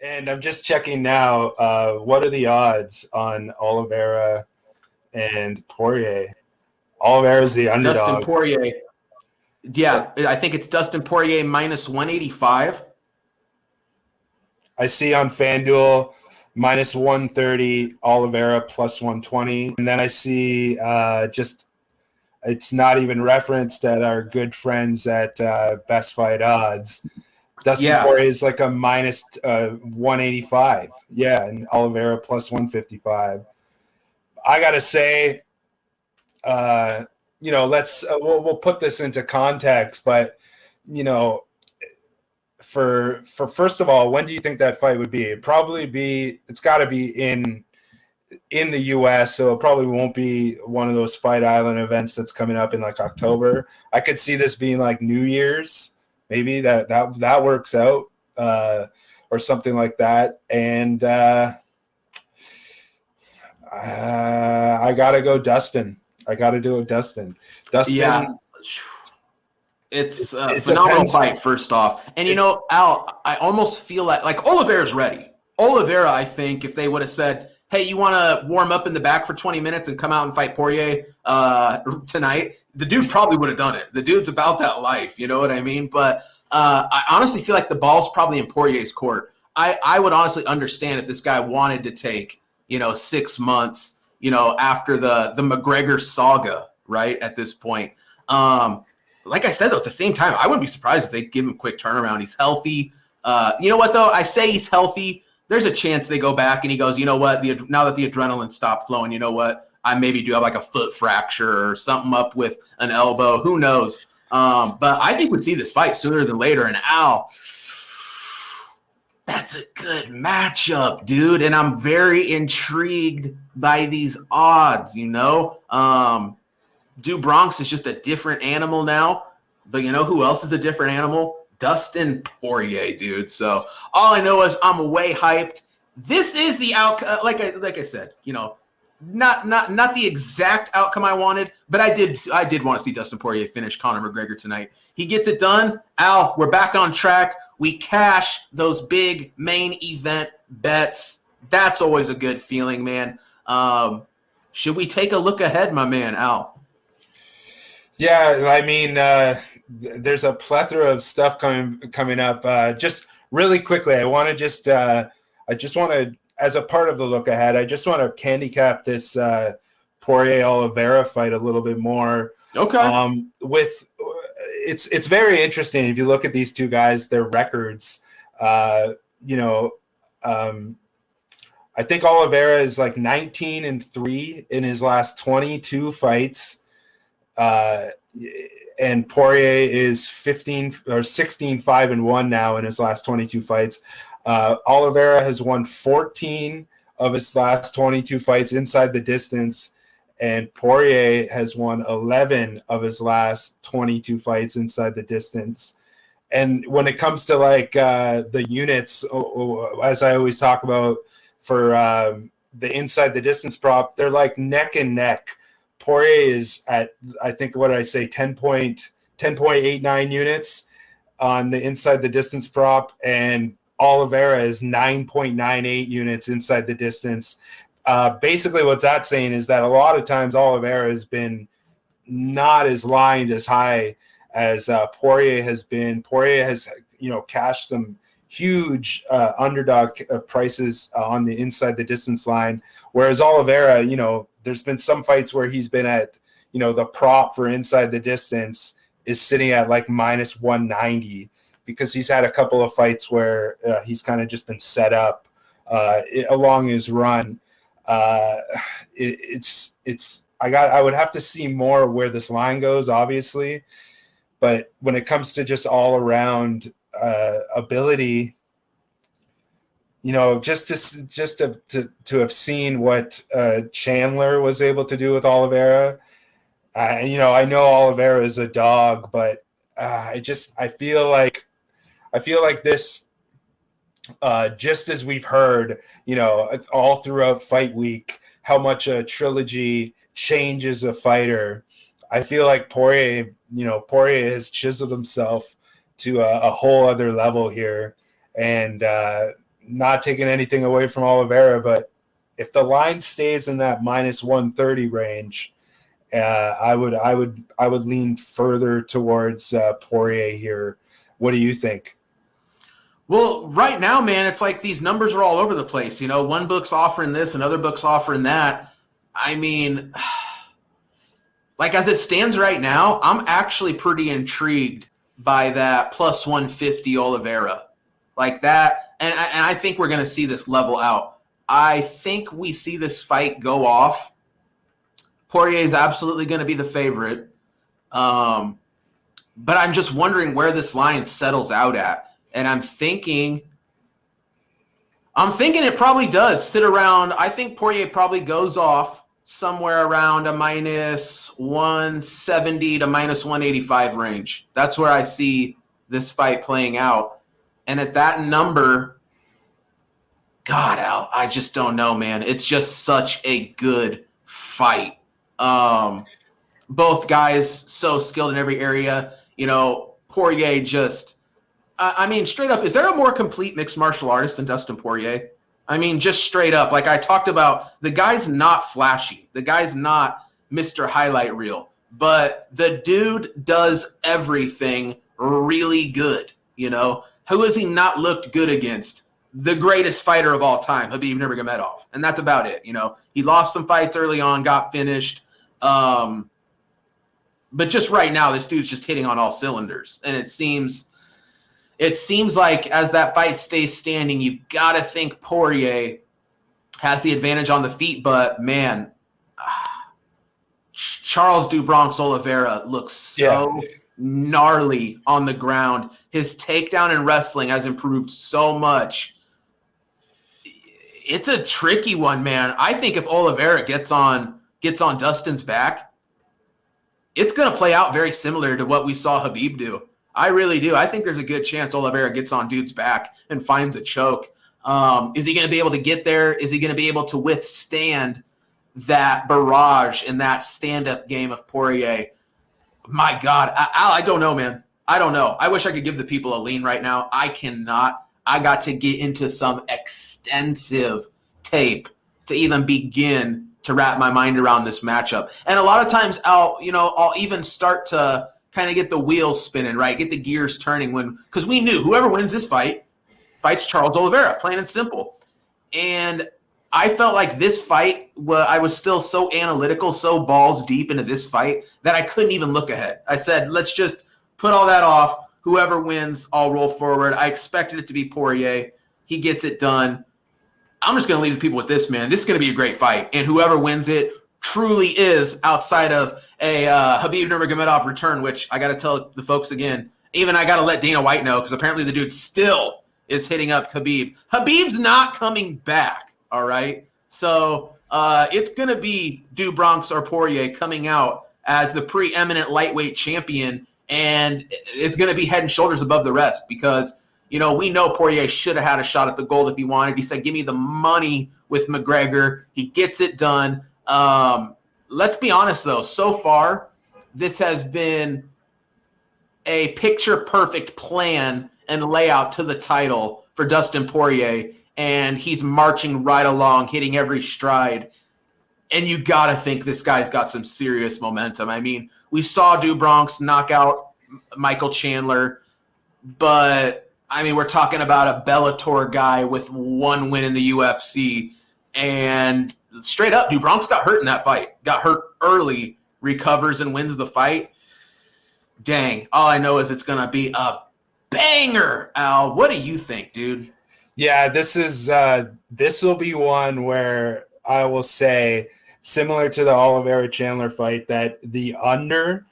And I'm just checking now. What are the odds on Oliveira and Poirier? Oliveira is the Dustin underdog. Poirier. Yeah, I think it's Dustin Poirier minus 185. I see on FanDuel minus 130, Oliveira plus 120. And then I see it's not even referenced at our good friends at Best Fight Odds. Dustin Poirier is like a minus 185. Yeah, and Oliveira plus 155. I got to say, we'll put this into context, but, for first of all, when do you think that fight would be? It's got to be in the US, so it probably won't be one of those Fight Island events that's coming up in like October. I could see this being like New Year's. Maybe that works out, or something like that. And I gotta go Dustin. I gotta do it, Dustin. Yeah, it's a phenomenal fight. First off, and Al, I almost feel like Oliveira's ready. Oliveira, I think, if they would have said, "Hey, you want to warm up in the back for 20 minutes and come out and fight Poirier tonight?" The dude probably would have done it. The dude's about that life, you know what I mean? But I honestly feel like the ball's probably in Poirier's court. I would honestly understand if this guy wanted to take, 6 months, after the McGregor saga, right, at this point. Like I said, though, at the same time, I wouldn't be surprised if they give him a quick turnaround. He's healthy. You know what, though? I say he's healthy. There's a chance they go back and he goes, you know what, now that the adrenaline stopped flowing, you know what, I maybe do have like a foot fracture or something up with an elbow. Who knows? But I think we'd see this fight sooner than later. And Al, that's a good matchup, dude. And I'm very intrigued by these odds, Do Bronx is just a different animal now. But you know who else is a different animal? Dustin Poirier, dude. So all I know is I'm way hyped. This is the outcome, like I said, not the exact outcome I wanted, but I did want to see Dustin Poirier finish Conor McGregor tonight. He gets it done. Al, we're back on track. We cash those big main event bets. That's always a good feeling, man. Should we take a look ahead, my man, Al? Yeah, I mean, there's a plethora of stuff coming up. Just really quickly, I just want to, as a part of the look ahead, I just want to handicap this Poirier Oliveira fight a little bit more. Okay. It's very interesting if you look at these two guys, their records. I think Oliveira is like 19-3 in his last 22 fights. And Poirier is 16-5-1 now in his last 22 fights. Oliveira has won 14 of his last 22 fights inside the distance, and Poirier has won 11 of his last 22 fights inside the distance. And when it comes to the units, as I always talk about for the inside the distance prop, they're like neck and neck. Poirier is at, I think, 10.89 units on the inside the distance prop, and Oliveira is 9.98 units inside the distance. Basically, what that's saying is that a lot of times Oliveira has been not as lined as high as Poirier has been. Poirier has, cashed some huge underdog prices on the inside the distance line, whereas Oliveira, there's been some fights where he's been at, the prop for inside the distance is sitting at like minus 190 because he's had a couple of fights where he's kind of just been set up along his run. I would have to see more where this line goes, obviously, but when it comes to just all around ability, just to have seen what Chandler was able to do with Oliveira. I know Oliveira is a dog, but I feel like this, just as we've heard, all throughout fight week, how much a trilogy changes a fighter. I feel like Poirier has chiseled himself to a whole other level here. And, not taking anything away from Oliveira, but if the line stays in that minus 130 range, I would lean further towards Poirier here. What do you think? Well, right now, man, it's like these numbers are all over the place. You know, one book's offering this, another book's offering that. I mean, like as it stands right now, I'm actually pretty intrigued by that plus 150 Oliveira. Like that, and I think we're going to see this level out. I think we see this fight go off. Poirier is absolutely going to be the favorite. But I'm just wondering where this line settles out at. And I'm thinking it probably does sit around. I think Poirier probably goes off somewhere around a minus 170 to minus 185 range. That's where I see this fight playing out. And at that number, God, Al, I just don't know, man. It's just such a good fight. Both guys so skilled in every area. You know, Poirier just, I mean, straight up, is there a more complete mixed martial artist than Dustin Poirier? I mean, just straight up, like I talked about, the guy's not flashy. The guy's not Mr. Highlight Reel. But the dude does everything really good, you know? Who has he not looked good against? The greatest fighter of all time, Khabib Nurmagomedov. And that's about it, you know? He lost some fights early on, got finished. But just right now, this dude's just hitting on all cylinders. And it seems like as that fight stays standing, you've got to think Poirier has the advantage on the feet. But, man, Charles do Bronx Oliveira looks so gnarly on the ground. His takedown in wrestling has improved so much. It's a tricky one, man. I think if Oliveira gets on Dustin's back, it's going to play out very similar to what we saw Khabib do. I really do. I think there's a good chance Oliveira gets on dude's back and finds a choke. Is he going to be able to get there? Is he going to be able to withstand that barrage and that stand-up game of Poirier? My God, I don't know, man. I don't know. I wish I could give the people a lean right now. I cannot. I got to get into some extensive tape to even begin to wrap my mind around this matchup. And a lot of times I'll even start to kind of get the wheels spinning, right? Get the gears turning because we knew whoever wins this fight fights Charles Oliveira, plain and simple. And I felt like this fight, I was still so analytical, so balls deep into this fight that I couldn't even look ahead. I said, let's just put all that off. Whoever wins, I'll roll forward. I expected it to be Poirier. He gets it done. I'm just going to leave the people with this, man. This is going to be a great fight. And whoever wins it truly is, outside of a Khabib Nurmagomedov return, which I got to tell the folks again, even I got to let Dana White know, because apparently the dude still is hitting up Khabib. Khabib's not coming back, all right? So it's going to be Do Bronx or Poirier coming out as the preeminent lightweight champion, and it's going to be head and shoulders above the rest because, you know, we know Poirier should have had a shot at the gold if he wanted. He said, give me the money with McGregor. He gets it done. Let's be honest, though. So far, this has been a picture-perfect plan and layout to the title for Dustin Poirier, and he's marching right along, hitting every stride. And you got to think this guy's got some serious momentum. I mean, we saw Do Bronx knock out Michael Chandler, but, I mean, we're talking about a Bellator guy with one win in the UFC, and straight up, Do Bronx got hurt in that fight. Got hurt early, recovers, and wins the fight. Dang, all I know is it's going to be a banger, Al. What do you think, dude? Yeah, this will be one where I will say, similar to the Oliveira Chandler fight, that the under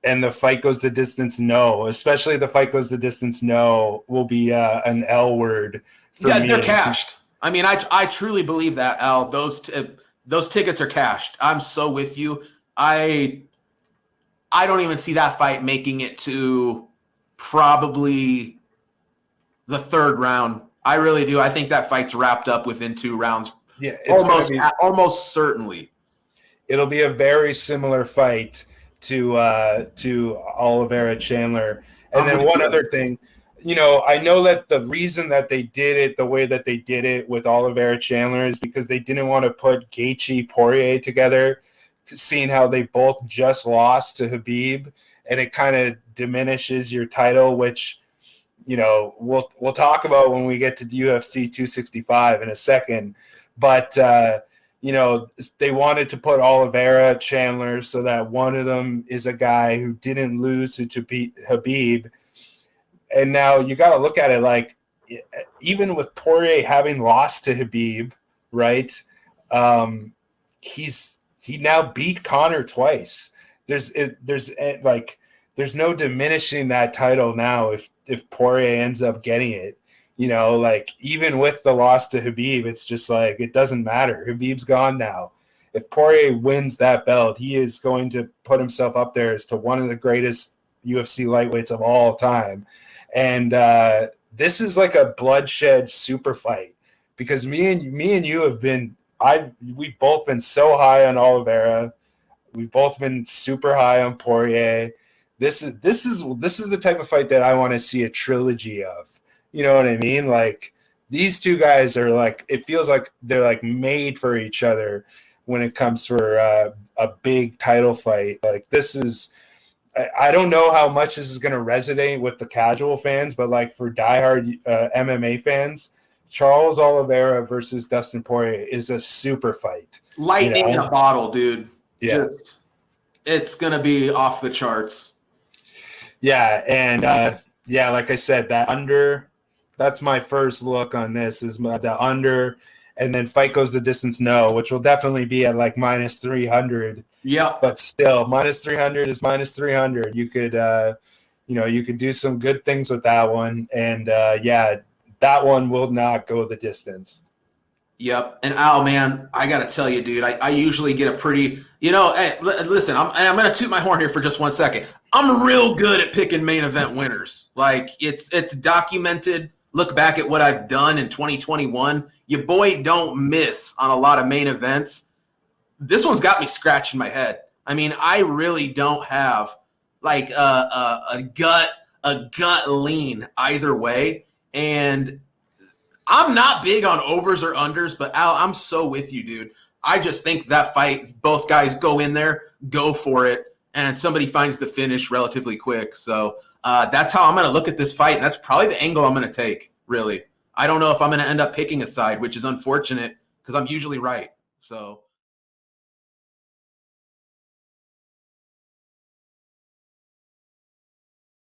and the fight goes the distance no, especially the fight goes the distance no, will be an L word for me. They're cashed. I mean, I truly believe that, Al. Those tickets are cashed. I'm so with you. I don't even see that fight making it to probably the third round. I really do. I think that fight's wrapped up within 2 rounds. Yeah, almost certainly. It'll be a very similar fight to Oliveira Chandler. And then one other thing, I know that the reason that they did it the way that they did it with Oliveira Chandler is because they didn't want to put Gaethje Poirier together, seeing how they both just lost to Khabib, and it kind of diminishes your title, which we'll talk about when we get to UFC 265 in a second. But they wanted to put Oliveira Chandler so that one of them is a guy who didn't lose to beat Khabib. And now you got to look at it like, even with Poirier having lost to Khabib, right? He now beat Conor twice. There's no diminishing that title now if Poirier ends up getting it. Even with the loss to Khabib, it's just like, it doesn't matter. Khabib's gone now. If Poirier wins that belt, he is going to put himself up there as to one of the greatest UFC lightweights of all time. And this is like a bloodshed super fight, because me and you have been we've both been so high on Oliveira. We've both been super high on Poirier. This is the type of fight that I want to see a trilogy of. You know what I mean? Like, these two guys are like, it feels like they're like made for each other when it comes for a big title fight. Like, this is, I don't know how much this is going to resonate with the casual fans, but like for diehard MMA fans, Charles Oliveira versus Dustin Poirier is a super fight. Lightning in a bottle, dude. Yeah. It's going to be off the charts. Yeah, and like I said, that under, that's my first look on this, is the under, and then fight goes the distance no, which will definitely be at like minus 300. Yeah. But still, minus 300 is minus 300. You could, you could do some good things with that one. And that one will not go the distance. Yep. And Al, man, I got to tell you, dude, I usually get a pretty, hey, listen, I'm going to toot my horn here for just 1 second. I'm real good at picking main event winners. Like, it's documented. Look back at what I've done in 2021. Your boy don't miss on a lot of main events. This one's got me scratching my head. I mean, I really don't have like a gut lean either way. And I'm not big on overs or unders, but Al, I'm so with you, dude. I just think that fight, both guys go in there, go for it, and somebody finds the finish relatively quick. So that's how I'm going to look at this fight, and that's probably the angle I'm going to take, really. I don't know if I'm going to end up picking a side, which is unfortunate because I'm usually right. So